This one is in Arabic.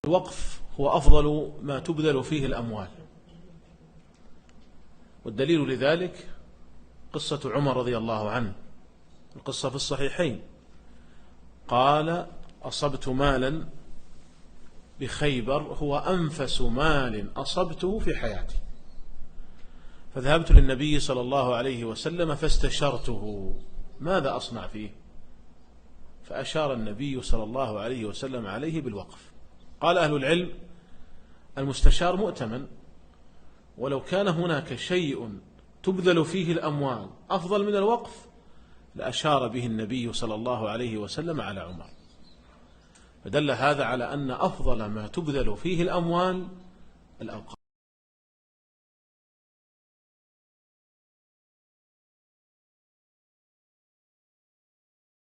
الوقف هو أفضل ما تبذل فيه الأموال، والدليل لذلك قصة عمر رضي الله عنه، القصة في الصحيحين. قال: أصبت مالا بخيبر هو أنفس مال أصبته في حياتي، فذهبت للنبي صلى الله عليه وسلم فاستشرته ماذا أصنع فيه، فأشار النبي صلى الله عليه وسلم عليه بالوقف. قال أهل العلم: المستشار مؤتمن، ولو كان هناك شيء تبذل فيه الأموال أفضل من الوقف لأشار به النبي صلى الله عليه وسلم على عمر، فدل هذا على أن أفضل ما تبذل فيه الأموال الأوقاف.